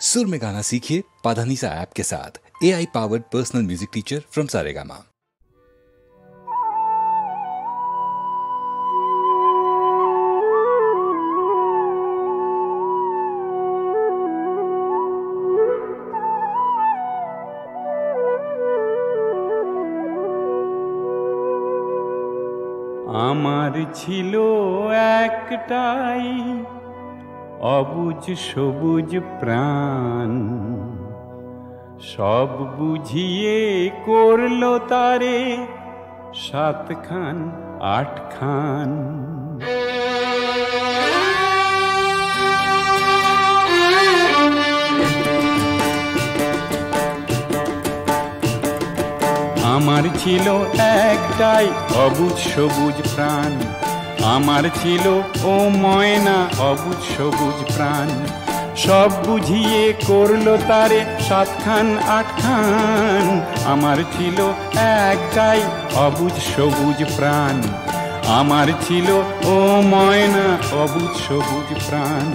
सुर में गाना सीखिए पाधानीसा ऐप के साथ। AI powered personal music teacher from Saregama. আমার ছিল একটাই অবুঝ সবুজ প্রাণ, সব বুঝিয়ে করলো তারে সাতখান আটখান। আমার ছিল একটাই অবুঝ সবুজ প্রাণ, আমার ছিল ও ময়না অবুঝ সবুজ প্রাণ, সব বুঝিয়ে করলো তারে সাতখান আটখান। আমার ছিল একটাই অবুঝ সবুজ প্রাণ, আমার ছিল ও ময়না অবুঝ সবুজ প্রাণ।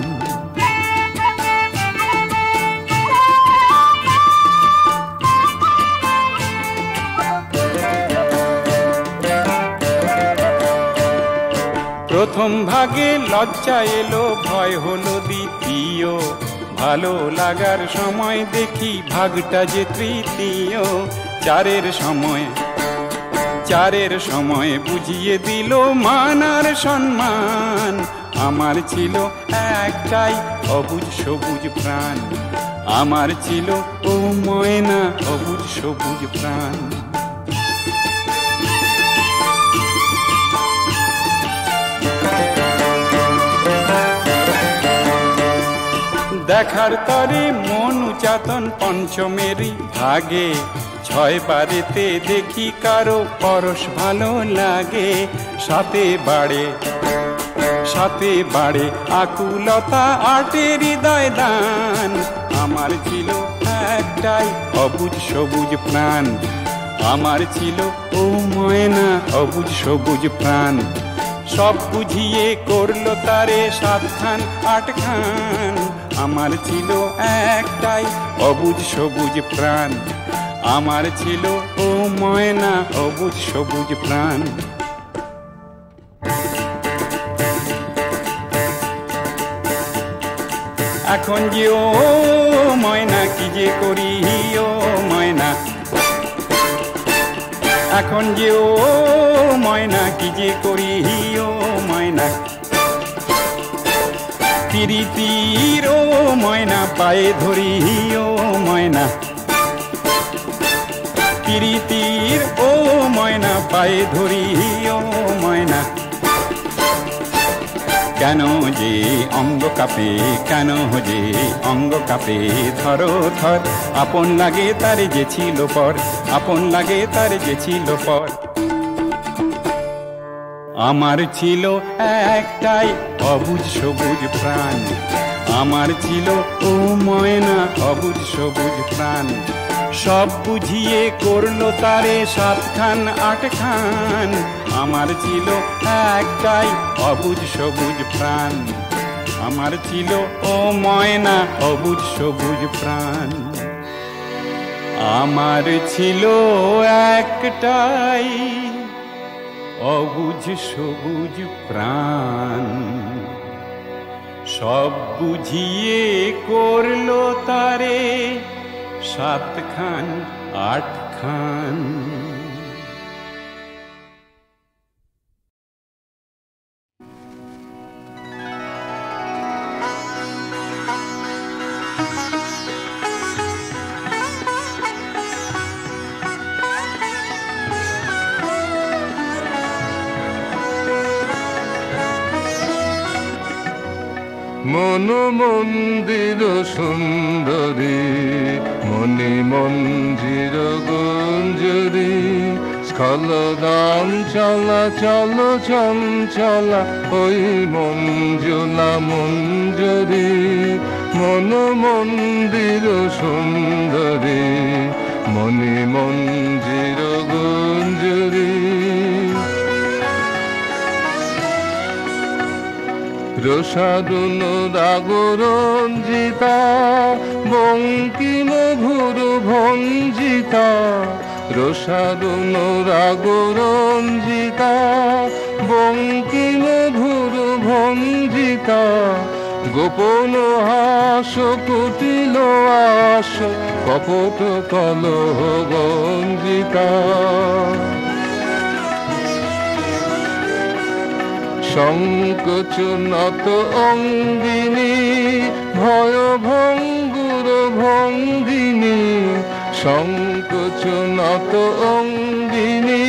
প্রথম ভাগে লজ্জা এলো, ভয় হলো দ্বিতীয়, ভালো লাগার সময় দেখি ভাগটা যে তৃতীয়। চারের সময় বুঝিয়ে দিল মান আর সম্মান। আমার ছিল একটাই অবুঝ সবুজ প্রাণ, আমার ছিল ও ময়না অবুঝ সবুজ প্রাণ। দেখার তরে মন উচাতন পঞ্চমেরই ভাগে, 6 বারেতে দেখি কারো পরশ ভালো লাগে। সাথে বাড়ে আকুলতা, 8 হৃদয় দান। আমার ছিল একটাই অবুঝ সবুজ প্রাণ, আমার ছিল ও ময়না অবুঝ সবুজ প্রাণ, সব বুঝিয়ে করলো তারে সাতখান আটখান। আমার ছিল একটাই অবুঝ সবুজ প্রাণ, আমার ছিল ও ময়না অবুঝ সবুজ প্রাণ। এখন যে ও ময়না কি যে করি ও ময়না, এখন যে ও ময়না কি যে করি ও ময়না। পিরিতির ও ময়না পায়ে ধরি ও ময়না, পিরিতির ও ময়না পায়ে ধরি ও ময়না। কেন যে অঙ্গ কাঁপে, কেন যে অঙ্গ কাঁপে, ধরো ধর আপন লাগে তারে যে ছিল পর, আপন লাগে তারে যে ছিল পর। আমার ছিল একটাই অবুঝ সবুজ প্রাণ, আমার ছিল ও ময়না অবুঝ সবুজ প্রাণ, সব বুঝিয়ে করলো তারে সাতখান আটখান। আমার ছিল একটাই অবুঝ সবুজ প্রাণ, আমার ছিল ও ময়না অবুঝ সবুজ প্রাণ। আমার ছিল একটাই অবুঝ সবুজ প্রাণ, সব বুঝিয়ে করলো তারে সাতখান আটখান। মন মন্দির সুন্দরী, মনি মঞ্জির গুঞ্জরি, স্খলদাম চলা চলো চঞ্চলা ওই মঞ্জুলা মঞ্জরি। মন মন্দির সুন্দরী, মনি মঞ্জির গুঞ্জরি। রসাদুন রাগরঞ্জিতা বঙ্কিম ভুরু ভঞ্জিতা রসারুণ রাগ রঞ্জিতা বঙ্কিম ভুরু ভঞ্জিতা গোপন হাস কুটিল আস কপট কলহ গঞ্জিতা সংকোচ নত অঙ্গিনী ভয় ভঙ্গুর ভঙ্গিনী সংকোচ নত অঙ্গিনী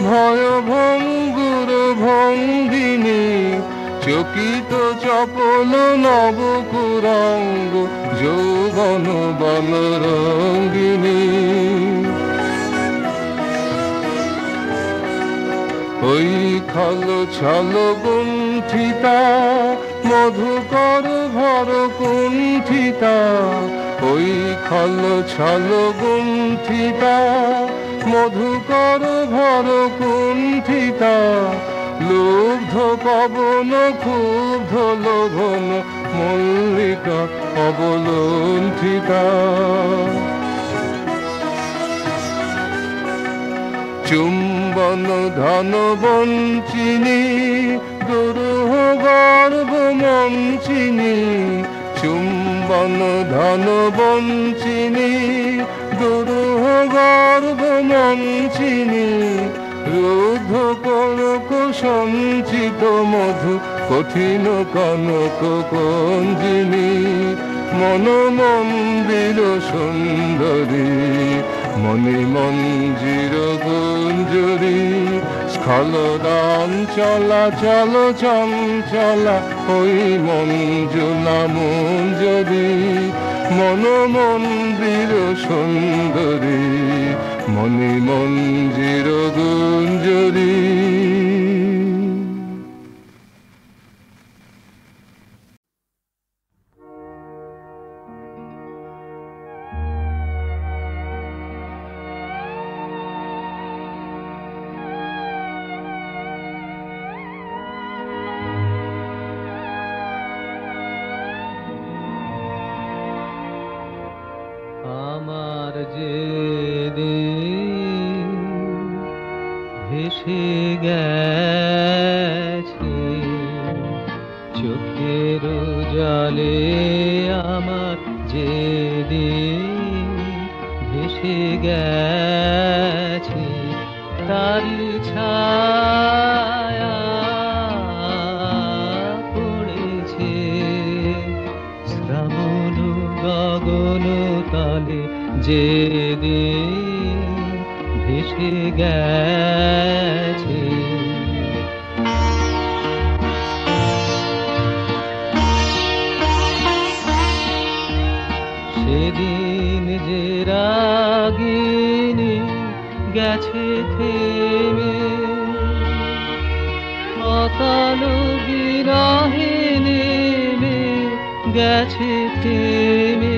ভয় ভঙ্গুর ভঙ্গিনী চকিত চপল নবকুরঙ্গ যৌবন বনরঙ্গিনী ওই খল ছল কুণ্ঠিতা মধুকর ভর কুণ্ঠিতা ওই খল ছল কুণ্ঠিতা মধুকর ভর কুণ্ঠিতা লুব্ধ পবন ক্ষুব্ধ লোভন মল্লিকা অবলুণ্ঠিতা চুম্বন ধন বঞ্চিনী দুরূহ গর্ভ মঞ্চিনী চুম্বন ধন বঞ্চিনী দুরূহ গর্ভ মঞ্চিনী রুদ্ধ কনক সঞ্চিত মধু কঠিন কনক কঞ্জিনী মন মন্দির সুন্দরী মণি মঞ্জির গুঞ্জরী স্খলদান চলা চল চঞ্চলা ওই মঞ্জুলা মঞ্জরী মন মন্দির সুন্দরী মণি মঞ্জির গুঞ্জরী। আমার যেদিন ভেসে গেছে চোখের জলে আমার যেদিন ভেসে গেছে তার ছায়া পড়েছে শ্রাবণ গগন তলে যেদিন ভেসে গেছে সেদিন যে রাগিনী গেছে থেমে অতল বিরহে নেমে গেছে থেমে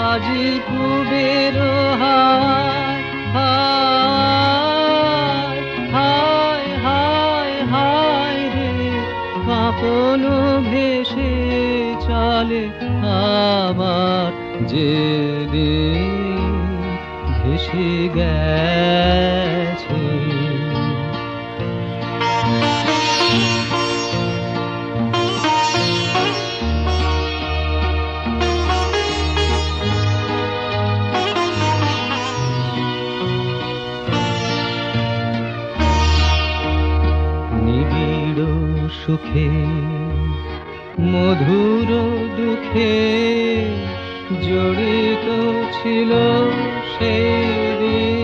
আজি কুবের হায় হায় হায় হায় হায় রে কাঁপন ভেসে চলে আমার যেদিন ভেসে গেছে সুখে মধুর দুঃখে জড়িত ছিল সেদিন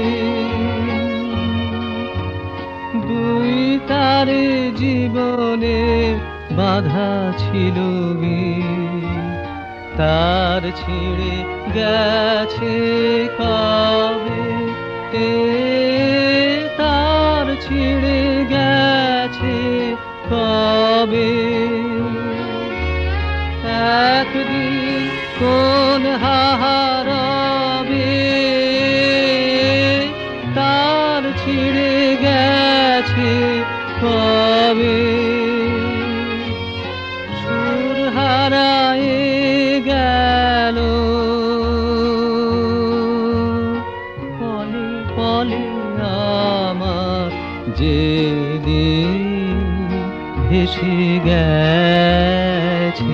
দুই তার জীবনে বাধা ছিল তার ছিঁড়ে গেছে কবে তার ছিঁড়ে গেছে কবে একদিন কোন হারাবে তার ছিঁড়ে গেছে কবে সুর হারায়ে গেছে এসে গেছে।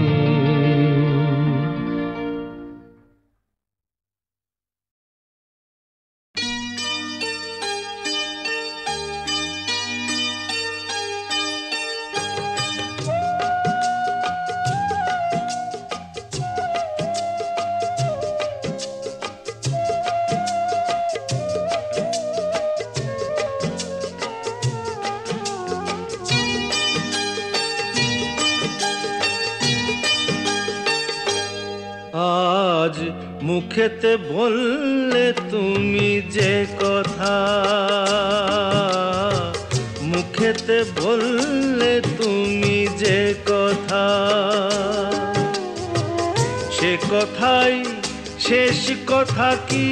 আজ মুখেতে বললে তুমি যে কথা, মুখেতে বললে তুমি যে কথা, সে কথাই শেষ কথা কি?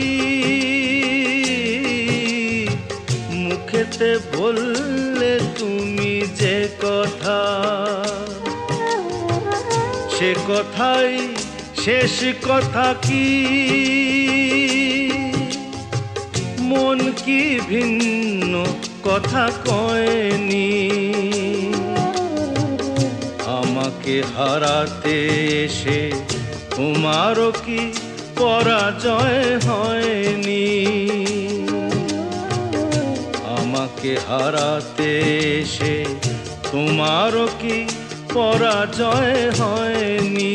মুখেতে বললে তুমি যে কথা, সে কথাই শেষ কথা কি? মন কি ভিন্ন কথা কয়নি? আমাকে হারাতে এসে তোমারও কি পরাজয় হয়নি? আমাকে হারাতে এসে তোমারও কি পরাজয় হয়নি?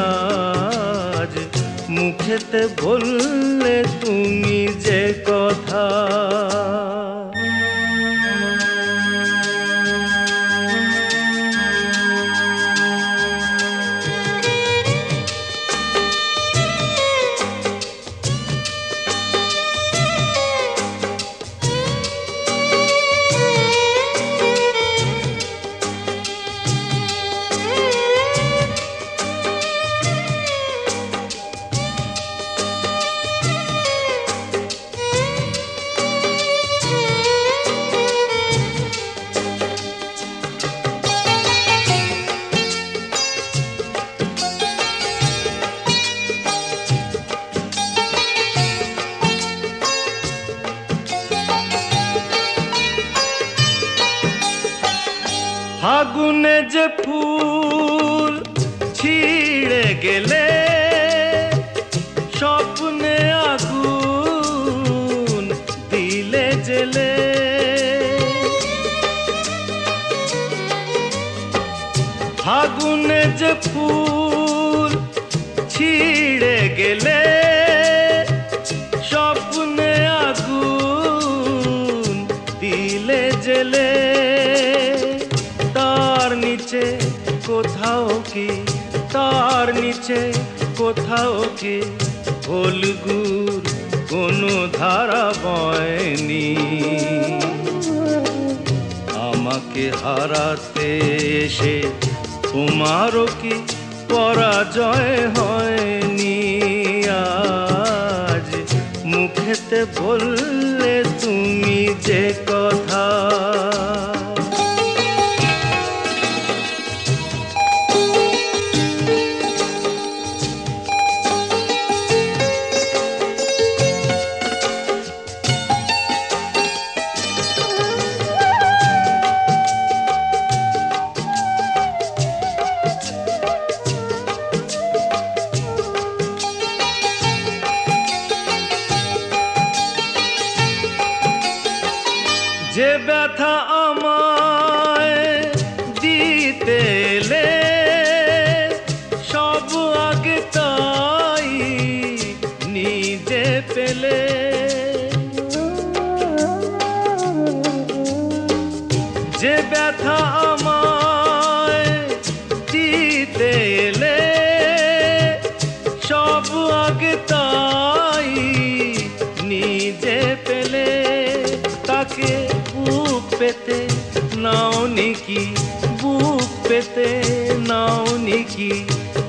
আজ মুখেতে বললে তুমি যে কথা, আগুনে যে ফুল ছিঁড়ে গেলে স্বপ্নে আগুন দিলে জেলে, আগুনে যে ফুল ছিঁড়ে গেলে স্বপ্নে আগুন দিলে জেলে, তার নিচে কোথাও কি, তার নিচে কোথাও কি হলগুর কোনো ধারা বয়নি? আমাকে হারাতে এসে তোমারও কি পরাজয় হয়নি? আজ মুখেতে বললে তুমি যে কথা, যে ব্যথা আমায় দিতে এলে সব আগে তাই নিজে পেলে, যে ব্যথা আমায় দিতে এলে সব আগে তাই নিজে পেলে, তাকে বুক পেতে নাও নিকি, বুক পেতে নাও নিকি,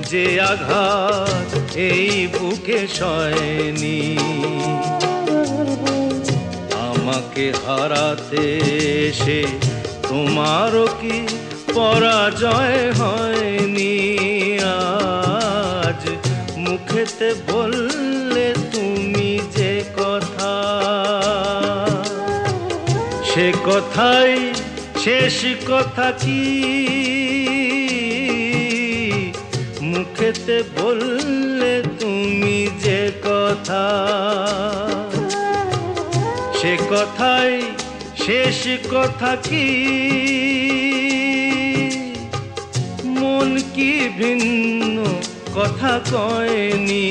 যে আঘাত এই বুকে সয়নি? আমাকে হারাতে এসে তোমারও কি পরাজয় হয়নি? আজ মুখেতে বললে তুমি যে কথা, সে কথাই শেষ কথা কি মুখেতে বললে তুমি যে কথা, সে কথাই শেষ কথা কি মন কি ভিন্ন কথা কয়নি।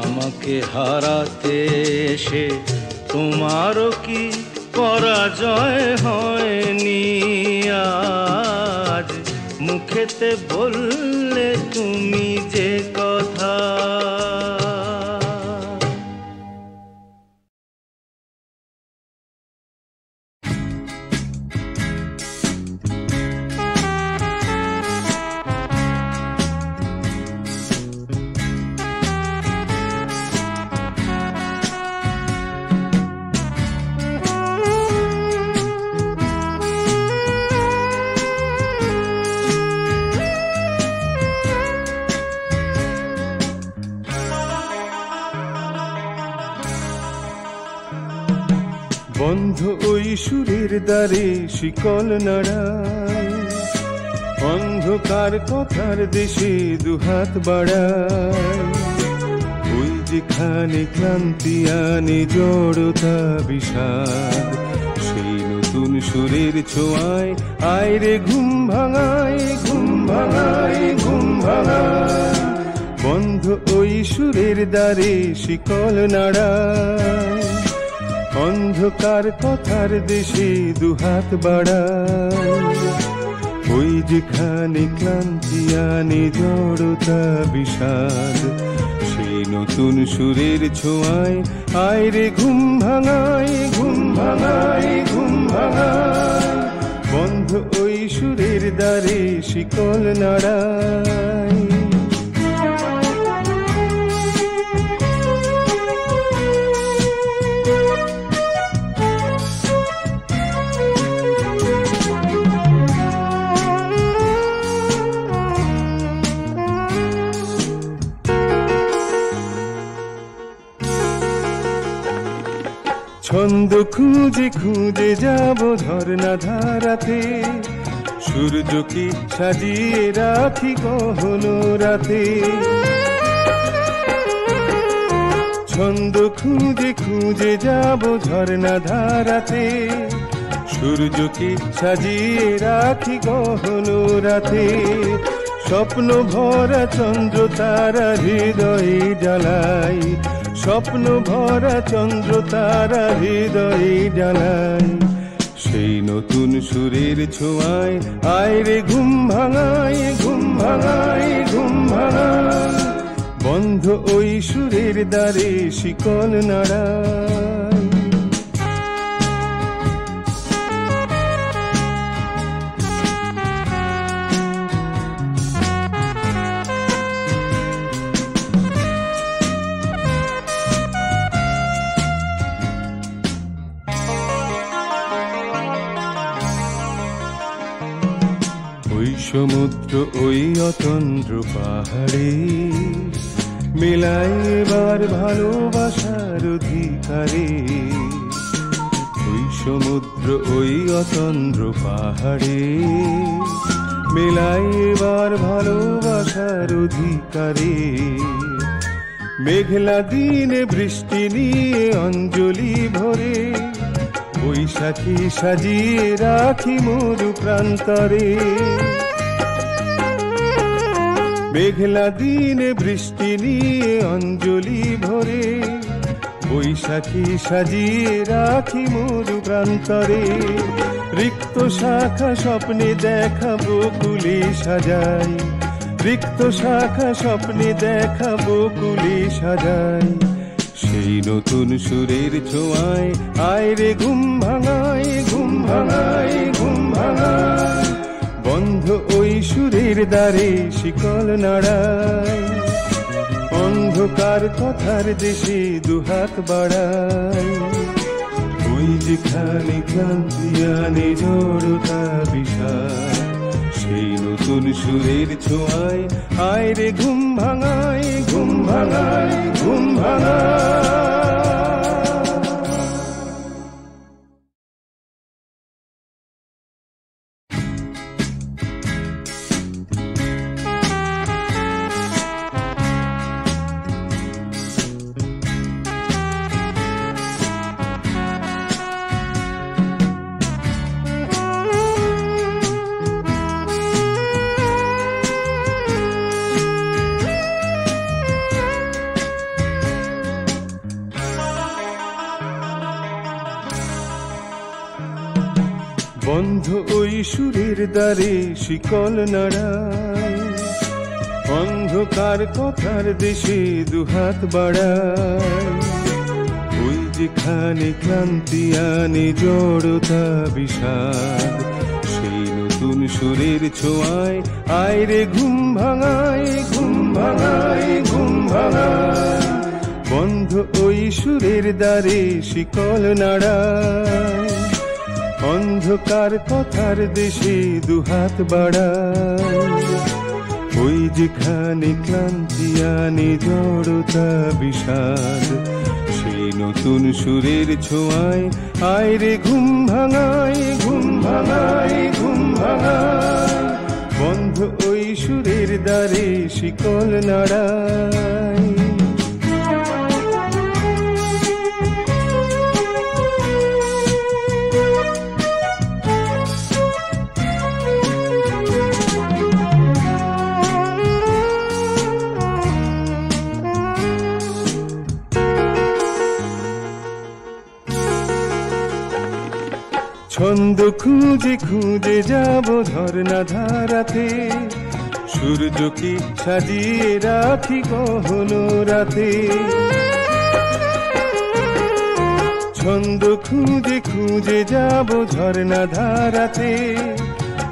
আমাকে হারাতে এসে তোমারও কি পরাজয় হয়নি। আজ মুখেতে বললে তুমি যে কথা। বন্ধ ওই সুরের দ্বারে শিকল নাড়ায়, অন্ধকার কথার দেশে দুহাত বাড়ায়। ওই যেখানে ক্লান্তি আনে জড়তা বিষাদ, সেই নতুন সুরের ছোঁয়ায় আয় রে ঘুম ভাঙায়, ঘুম ভাঙায়, ঘুম ভাঙায়। বন্ধ ওই সুরের দ্বারে শিকল নাড়ায়, অন্ধকার কথার দেশে দুহাত বাড়ায়। ওই যেখানে ক্লান্তি আনে জড়তা বিষাদ, সেই নতুন সুরের ছোঁয়ায় আয় রে ঘুম ভাঙায়, ঘুম ভাঙায়, ঘুম ভাঙায়। বন্ধ ওই সুরের দ্বারে শিকল নাড়ায়। ছন্দ খুঁজে খুঁজে যাব ঝর্ণা ধারাতে, সূর্যকে সাজিয়ে রাখি গহন রাতে। ছন্দ খুঁজে খুঁজে যাব ঝর্ণা ধারাতে, সূর্যকে সাজিয়ে রাখি গহন রাতে। স্বপ্ন ভরা চন্দ্র তারা হৃদয়ে জ্বালাই, স্বপ্ন ভরা চন্দ্র তারা হৃদয়ে জ্বালায়। সেই নতুন সুরের ছোঁয়ায় আয় রে ঘুম ভাঙায়, ঘুম ভাঙায়, ঘুম ভাঙায়। বন্ধ ওই সুরের দ্বারে শিকল নাড়ায়। ওই সমুদ্র ওই অতন্দ্র পাহাড়ে মেলায় এবার ভালোবাসার অধিকারে। ওই সমুদ্র ওই অতন্দ্র পাহাড়ে মেলায় এবার ভালোবাসার অধিকারে। মেঘলা দিনে বৃষ্টি নিয়ে অঞ্জলি ভরে, বৈশাখী সাজিয়ে রাখি মরু প্রান্তরে। মেঘলা দিনে বৃষ্টি নিয়ে অঞ্জলি ভরে, বৈশাখী সাজিয়ে রাখি মরু প্রান্তরে। রিক্ত শাখা স্বপ্নে দেখাবো কুলে সাজাই, রিক্ত শাখা স্বপ্নে দেখাবো কুলে সাজাই। সেই নতুন সুরের ছোঁয়ায় আয় রে ঘুম ভাঙায়, ঘুম ভাঙায়, ঘুম ভাঙায়। বন্ধ ওই সুরের দ্বারে শিকল নাড়ায়, অন্ধকার কথার দেশে দুহাত বাড়ায়। ওই যেখানে ক্লান্তি আনে জড়তা বিষাদ, সেই নতুন সুরের ছোঁয়ায় আয় রে ঘুম ভাঙায়, ঘুম ভাঙায়, ঘুম ভাঙায়। বন্ধ ওই সুরের দ্বারে শিকল নাড়ায়, অন্ধকার কথার দেশে দুহাত বাড়ায়। ওই যেখানে ক্লান্তি আনে জড়তা বিষাদ, সেই নতুন সুরের ছোঁয়ায় আয় রে ঘুম ভাঙায়, ঘুম ভাঙায়, ঘুম ভাঙায়। বন্ধ ওই সুরের দ্বারে শিকল নাড়ায়, অন্ধকার কথার দেশে দুহাত বাড়ায়। ওই যেখানে ক্লান্তি আনে জড়তা বিষাদ, সেই নতুন সুরের ছোঁয়ায় আয় রে ঘুম ভাঙায়, ঘুম ভাঙায়, ঘুম ভাঙায়। বন্ধ ওই সুরের দ্বারে শিকল নাড়ায়। ছন্দ খুঁজে খুঁজে যাব ঝর্ণা ধারাতে, সূর্যকে সাজিয়ে রাখি গহন রাতে। ছন্দ খুঁজে খুঁজে যাব ঝর্ণা ধারাতে,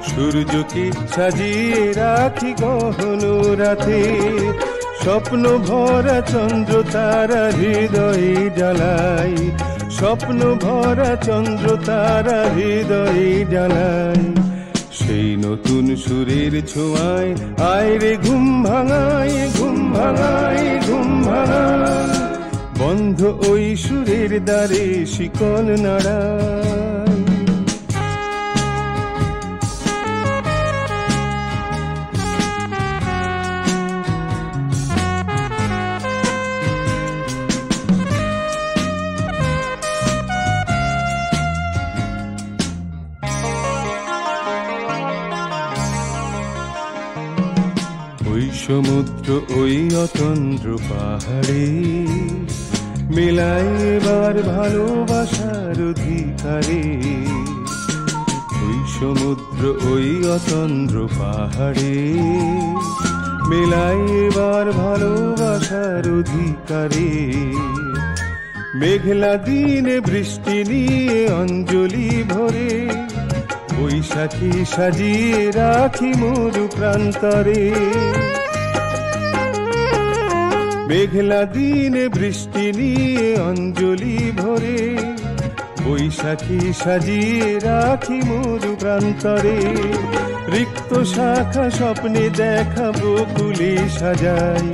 সূর্যকে সাজিয়ে রাখি গহন রাতে। স্বপ্ন ভরা চন্দ্র তারা হৃদয়ে জ্বালাই, স্বপ্ন ভরা চন্দ্র তারা হৃদয়ে জ্বালাই। সেই নতুন সুরের ছোঁয়ায় আয় রে ঘুম ভাঙায়, ঘুম ভাঙায়, ঘুম ভাঙায়। বন্ধ ওই সুরের দ্বারে শিকল নাড়ায়। সমুদ্র ওই অতন্দ্র পাহাড়ে মেলায় এবার ভালোবাসার অধিকারে। ওই সমুদ্র ওই অতন্দ্র পাহাড়ে মেলায় এবার ভালোবাসার অধিকারে। মেঘলা দিনে বৃষ্টি নিয়ে অঞ্জলি ভরে, বৈশাখী সাজিয়ে রাখি মরু প্রান্তরে। মেঘলা দিনে বৃষ্টি নিয়ে অঞ্জলি ভরে, বৈশাখী সাজিয়ে রাখি মরু প্রান্তরে। রিক্ত শাখা স্বপ্নে দেখা বকুলে সাজাই,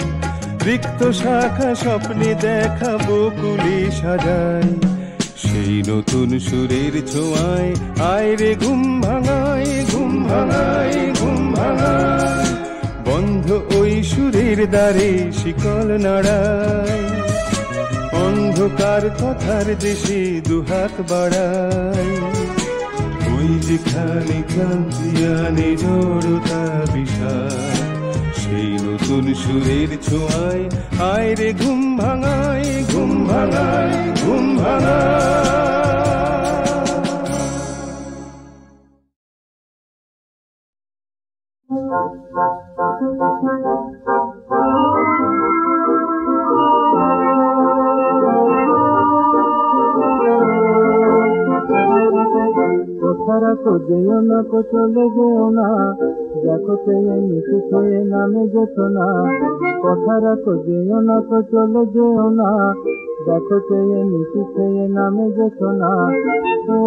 রিক্ত শাখা স্বপ্নে দেখা বকুলে সাজাই। সেই নতুন সুরের ছোঁয়ায় আয় রে ঘুম ভাঙায়, ঘুম ভাঙায়, ঘুম ভাঙায়। বন্ধ ওই সুরের দ্বারে শিকল নাড়ায়, অন্ধকার কথার দেশে দুহাত বাড়ায়। ওই যেখানে ক্লান্তি আনে জড়তা বিষাদ, সেই নতুন সুরের ছোঁয়ায় আয় রে ঘুম ভাঙায়, ঘুম ভাঙায়, ঘুম ভাঙায়। কোথারা তো যেও না, কো চলে যেও না, দেখো চেয়ে নিচে চেয়ে নামে যেত না। কোথারা তো যেও না, কো চলে যেও না, দেখো চেয়ে নিচে চেয়ে নামে যেত না। ও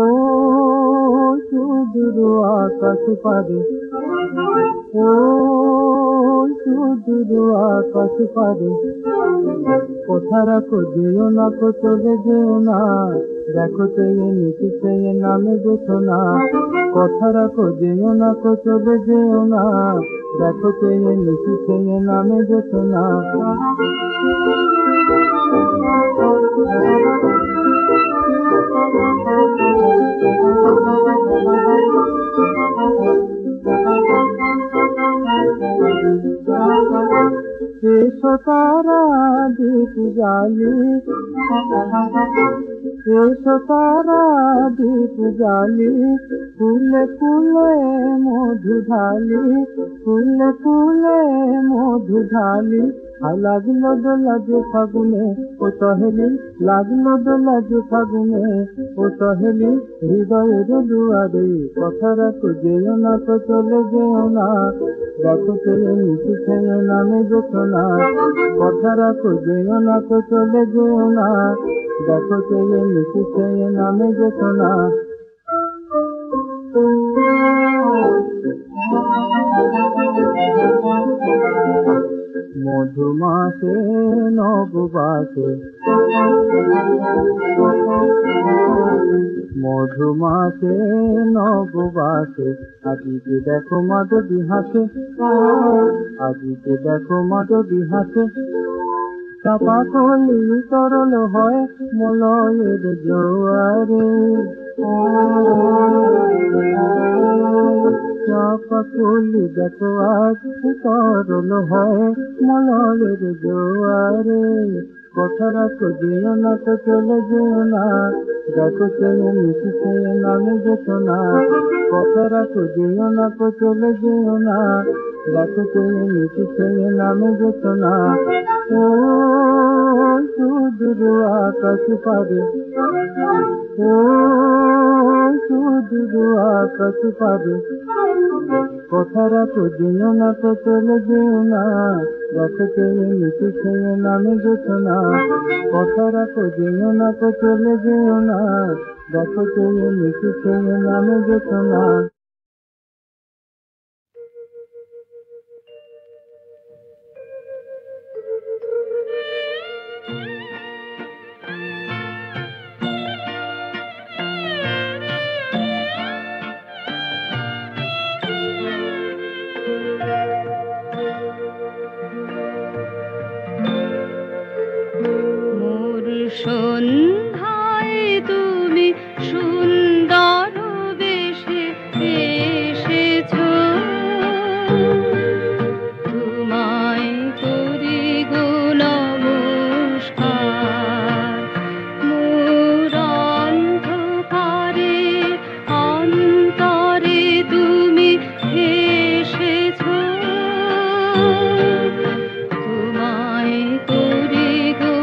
সুদূর আকাশ পারে, ও সুদূর আকাশ পারে। কোথারা তো যেও না, কো চলে যেও না, দেখো চেয়ে নিচে চেয়ে নামে যেত না। কোথারা তো যেও না, কো চলে যেও না, দেখো চেয়ে নিচে চেয়ে নামে যেত না। এসো তারা দীপ জ্বালি, এসো তারা দীপ জ্বালি, ফুলে ফুলে মধু ঢালি, ফুলে ফুলে মধু ঢালি। লাগলো দোলা যে ফাগুনে ও সহেলি, লাগলো দোলা যে ফাগুনে ও সহেলি, হৃদয়ের দুয়ারে কথা রাখো যেও না তো চলে যেও না, দেখো চলে নিচে ছেড়ে নামে যেতো না, কথা রাখো যেও না তো চলে যেও না, দেখো চলে নিচে ছেড়ে নামে যেতো না। মধুমাসে নববাসে, মধুমাসে নববাসে, আজিকে দেখো মাধবী হাসে, আজিকে দেখো মাধবী হাসে। চাপা কলি তরল হয় মলয়ের জোয়ারে, চাপা কলি দেখো আজ তরল হয় মলয়ের জোয়ারে। কথা রাখো যেও না তো চলে যেও না, দেখো চলে নিচে ছেড়ে নামে যেত না, কথা রাখো যেও না তো চলে যেও না, দেখো চলে নিচে ছেড়ে নামে যেত না। ও সুদূর আকাশ পারে, ও সুদূর আকাশ পারে, কথা রাখো যেও না তো চলে যেও না, দেখো চলে নিচে ছেড়ে নামে যেত না, কথা রাখো যেও না তো চলে যেও না, দেখো চলে নিচে ছেড়ে নামে যেত না। সন্ধ্যায় তুমি সুন্দর বেশে এসেছ, তোমায় করি গো নমস্কার। মোর অন্ধকারে অন্তরে তুমি এসেছ, তোমায় করি গো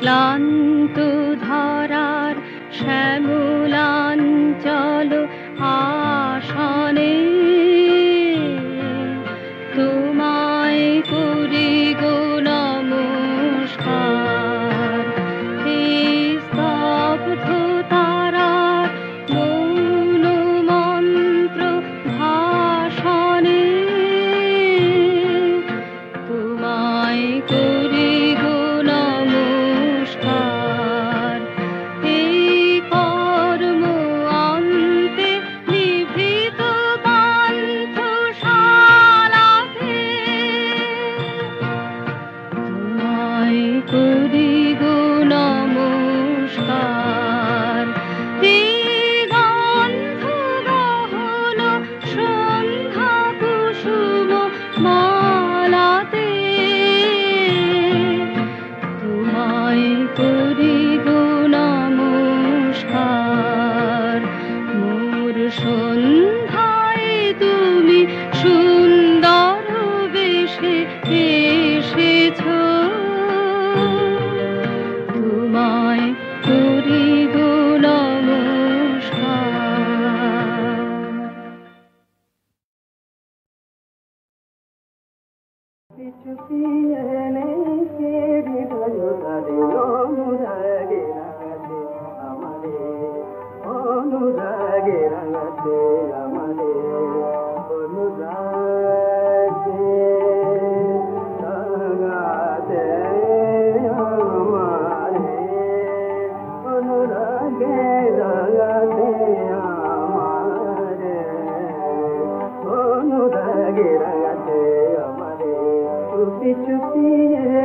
ক্লান্ত ধরার শ্যামলাঞ্চল আসনে তোমায় করি গো নমস্কার। এই স্তব্ধ তারার মৌন মন্ত্র ভাষণে তোমায় করি গো নমস্কার। এই কর্ম অন্তে নিভৃত পান্থশালাতে তোমায় করি গো নমস্কার। দিগন্ধ গহন সন্ধ্যা কুসুম মালাতে তোমায় করি গো নমস্কার। মোর সন্ধ্যায় তুমি সুন্দর বেশে এসেছ,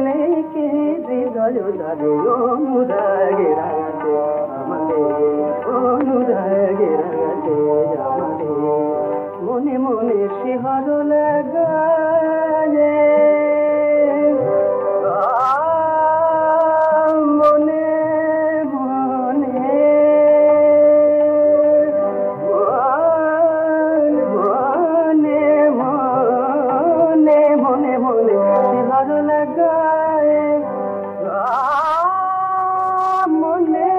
নেকে হৃদয় তারে অনুরাগে রাঙাতে আমারে অনুরাগে রাঙাতে আমারে মনে মনে শিহর লাগায় মনে মনে মনে মনে মনে মনে শিহর লাগায় মনে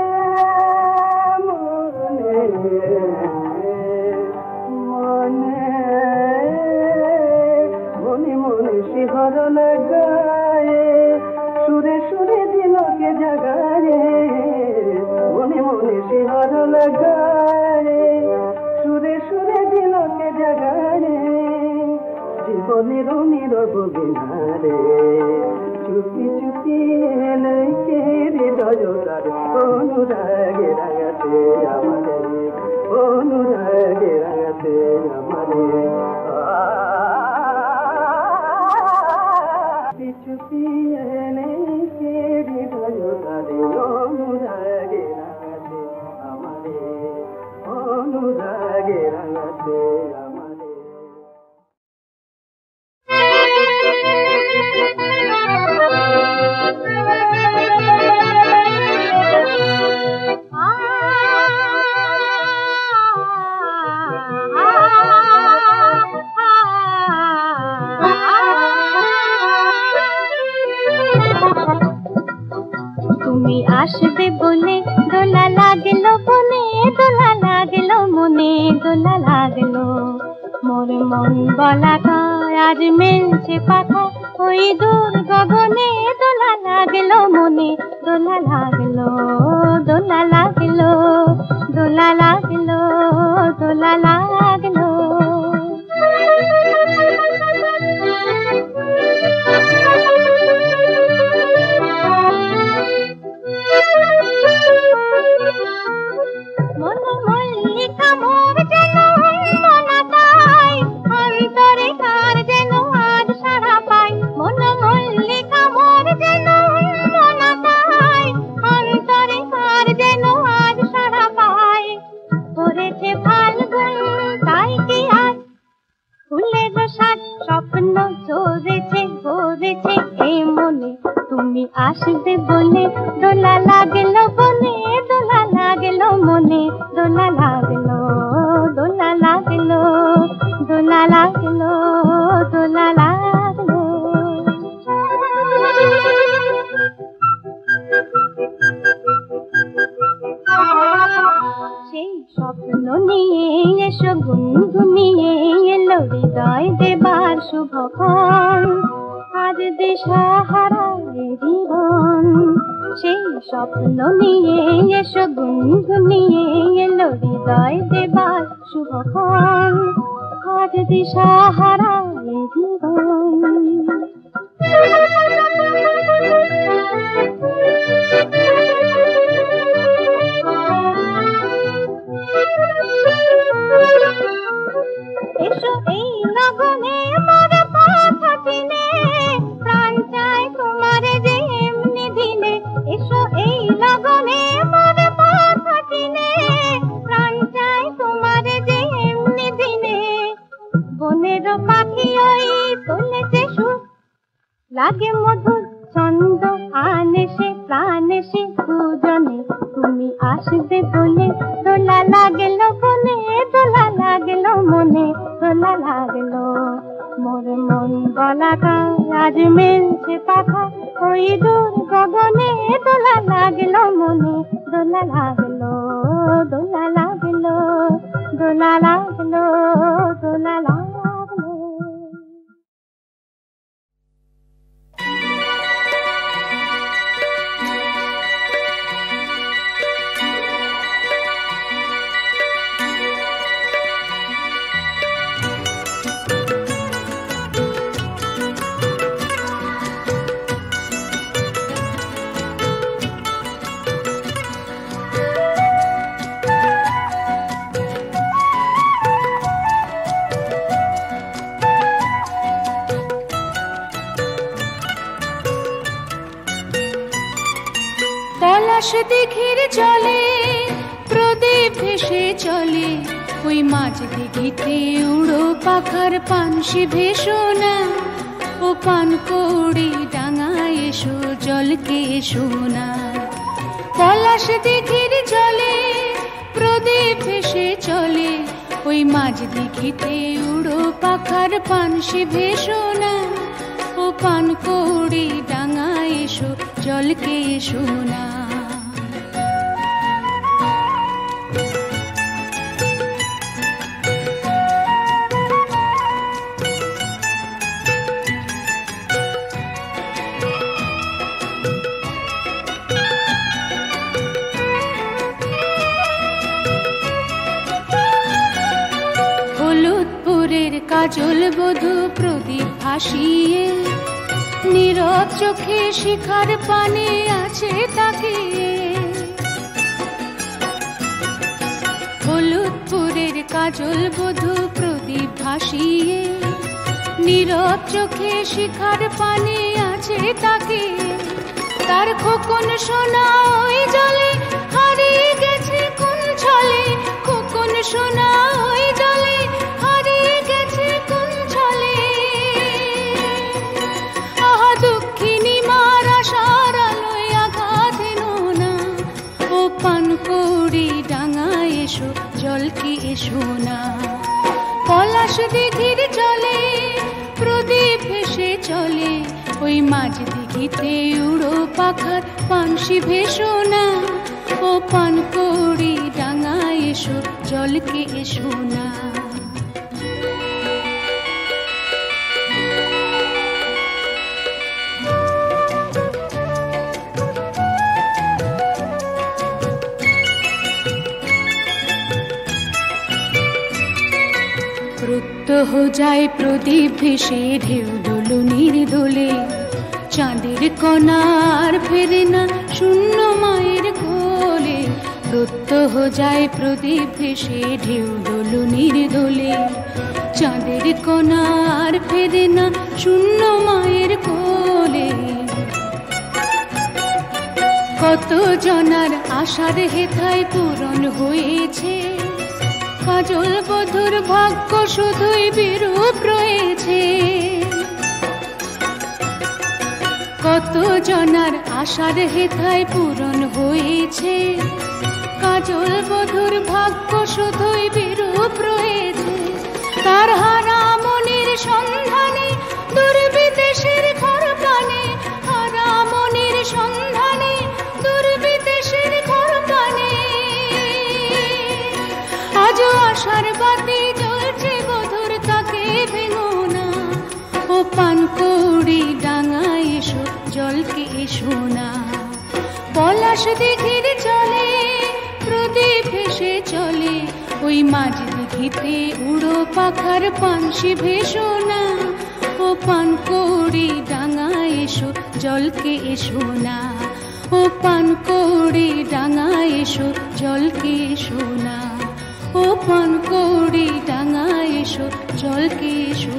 মনে মনে মনে শিহর লাগায় সুরে সুরে দিলকে জাগায় মনে মনে শিহর লাগায় সুরে সুরে দিলকে জাগায় জীবনের নীরব বিনারে চুপি চুপি এলাইকে হৃদয় তার অনুরাগে রাঙাতে আমারে অনুরাগে রাঙাতে আমারে চুপি এলাইকে হৃদয় তার অনুরাগে রাঙাতে আমারে অনুরাগে রাঙাতে আমারে তুমি আসবে বলে দোলা লাগলো বনে দোলা লাগলো মনে দোলা লাগলো মোর মন বলা আজ মেলছে পাখা ওই দূর গগনে দোলা লাগলো মনে দোলা লাগলো দোলা লাগলো দোলা লাগলো দোলা লাগলো মন মল্লিকা মোর যেন মনা পাই অন্তরে কার যেন আজ সারা পাই মন মল্লিকা মোর যেন মনা পাই অন্তরে কার যেন আজ সারা পাই পড়েছে ফাল্গুন তাই কি আজ ফুলের সাজ স্বপ্ন চোরেছে ভরেছে এই মনে তুমি আসবে বলে দোলা লাগলো বনে দোলা লাগলো মনে দোলা লাগলো দোলা লাগলো দোলা লাগলো দোলা লাগলো সেই স্বপ্ন নিয়ে এসো গুনগুনিয়ে এলো হৃদয় দেবার শুভক্ষণ আজ দিশাহারা জীবন সেই স্বপ্ন নিয়ে এসো গুনগুনিয়ে এলো হৃদয় দেবার শুভক্ষণ আজ দিশাহারা জীবন এসো এই লগনে মোর কথা চিনে প্রাণ চায় তোমার যে এমনি দিনে এসো এই লগনে মোর কথা চিনে প্রাণ চায় তোমার যে এমনি দিনে বনের পাখি ওই তুলেছে সুর লাগে মধুর ছন্দ আনে সে প্রাণে সে দুজনে তুমি আসবে বলে দোলা লাগলো বনে দোলা লাগলো মনে দোলা লাগলো মোর মন বলা আজ মেলছে পাখা ওই দূর গগনে দোলা লাগলো মনে দোলা লাগলো দোলা লাগলো দোলা লাগলো দোলা লাগলো পলাশ দিঘির জলে প্রদীপ ভেসে চলে, ওই মাঝ দিঘিতে উড়ো পাখার পানসি ভেসো না, ও পানকৌড়ি ডাঙায় এসো জলকে এসো না। পলাশ দিঘির জলে প্রদীপ ভেসে চলে, ওই মাঝ দিঘিতে উড়ো পাখার পানসি ভেসো না, ও পানকৌড়ি ডাঙায় এসো জলকে এসো না। কাজল বধূ প্রদীপ ভাসিয়ে, নীরব চোখে শিখার পানে আছে তাকিয়ে। হলুদপুরের কাজল বধূ প্রদীপ ভাসিয়ে, নীরব চোখে শিখার পানে আছে তাকিয়ে। তার খোকন সোনা ওই জলে হারিয়ে গেছে কোন ছলে, খোকন সোনা ওই জলে হারিয়ে গেছে কোন ছলে। আহা দুঃখিনী মার আশার আলোয় আঘাত এনো না, ও পানকৌড়ি ডাঙায় এসো জলকে এসো না। পলাশ দিঘির জলে প্রদীপ ভেসে চলে, ওই মাঝ দিঘিতে উড়ো পাখার পানসি ভেসো না, ও পানকৌড়ি ডাঙায় এসো জলকে এসো না। প্রত্যহ যায় প্রদীপ ভেসে ঢেউ দোলনির দোলে, চাঁদের কণার ফেরে না শূন্য মায়ের কোলে। প্রত্যহ যায় প্রদীপ ভেসে ঢেউ দোলনির দোলে, চাঁদের কণার ফেরে না শূন্য মায়ের কোলে। কত জনার আশার হেথায় পূরণ হয়েছে, কাজল বধূর ভাগ্য শুধুই বিরূপ রয়েছে। কত জনার আশার হেথায় পূরণ হয়েছে, কাজল বধূর ভাগ্য শুধুই বিরূপ রয়েছে। তার হারা মনের সন্ধানে দুর্বিদেশের ঘর প্রাণে, হারা মনের সন্ধানে দুর্বিদেশের ঘর প্রাণে। আজও আশার বাতি জ্বলছে বধূর, তাকে ভেঙো না, ও পানকৌড়ি ডাঙায় এসো জলকে এসো না। পলাশ দিঘির জলে প্রদীপ ভেসে চলে, ওই মাঝ দিঘিতে উড়ো পাখার পানসি ভেসো না, ও পানকৌড়ি ডাঙায় এসো জলকে এসো না, ও পানকৌড়ি ডাঙায় এসো জলকে এসো না, ও পানকৌড়ি ডাঙায় এসো জলকে এসো।